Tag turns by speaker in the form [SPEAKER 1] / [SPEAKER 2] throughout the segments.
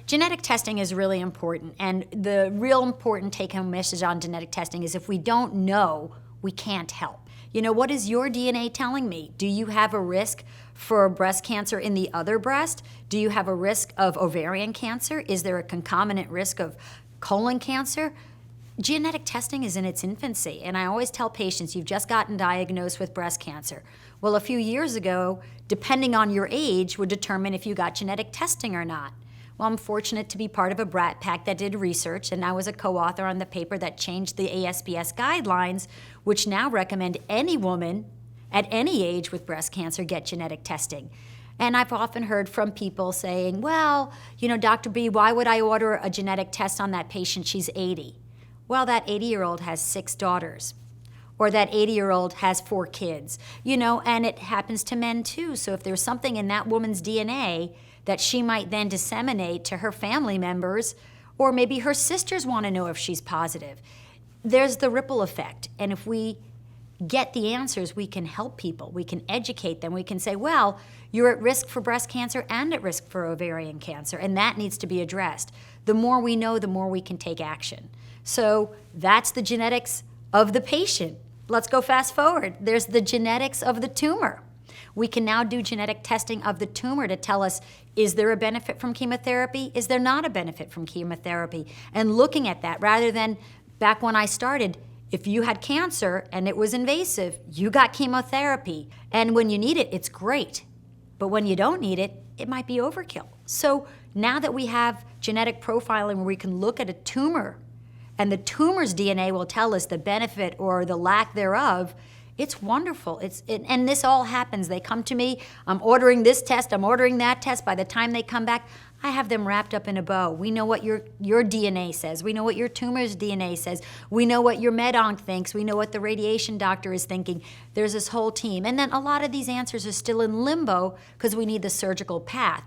[SPEAKER 1] Genetic testing is really important, and the real important take-home message on genetic testing is if we don't know, we can't help. You know, what is your DNA telling me? Do you have a risk for breast cancer in the other breast? Do you have a risk of ovarian cancer? Is there a concomitant risk of colon cancer? Genetic testing is in its infancy, and I always tell patients, you've just gotten diagnosed with breast cancer. Well, a few years ago, depending on your age, would determine if you got genetic testing or not. Well, I'm fortunate to be part of a brat pack that did research, and I was a co-author on the paper that changed the ASBS guidelines, which now recommend any woman at any age with breast cancer get genetic testing. And I've often heard from people saying, well, you know, Dr. B, why would I order a genetic test on that patient? She's 80. Well, that 80-year-old has 6 daughters, or that 80-year-old has 4 kids, you know, and it happens to men too. So if there's something in that woman's DNA that she might then disseminate to her family members, or maybe her sisters want to know if she's positive. There's the ripple effect. And if we get the answers, we can help people. We can educate them. We can say, well, you're at risk for breast cancer and at risk for ovarian cancer, and that needs to be addressed. The more we know, the more we can take action. So that's the genetics of the patient. Let's go fast forward. There's the genetics of the tumor. We can now do genetic testing of the tumor to tell us, is there a benefit from chemotherapy? Is there not a benefit from chemotherapy? And looking at that, rather than back when I started, if you had cancer and it was invasive, you got chemotherapy. And when you need it, it's great. But when you don't need it, it might be overkill. So now that we have genetic profiling where we can look at a tumor and the tumor's DNA will tell us the benefit or the lack thereof, it's wonderful. And this all happens. They come to me, I'm ordering this test, I'm ordering that test. By the time they come back, I have them wrapped up in a bow. We know what your DNA says. We know what your tumor's DNA says. We know what your med-onc thinks. We know what the radiation doctor is thinking. There's this whole team. And then a lot of these answers are still in limbo because we need the surgical path.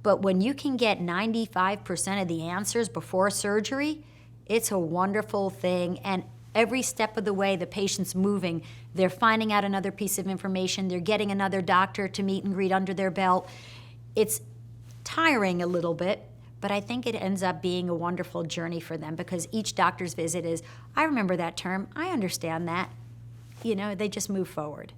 [SPEAKER 1] But when you can get 95% of the answers before surgery, it's a wonderful thing. And every step of the way, the patient's moving. They're finding out another piece of information. They're getting another doctor to meet and greet under their belt. It's tiring a little bit, but I think it ends up being a wonderful journey for them because each doctor's visit is, I remember that term, I understand that. You know, they just move forward.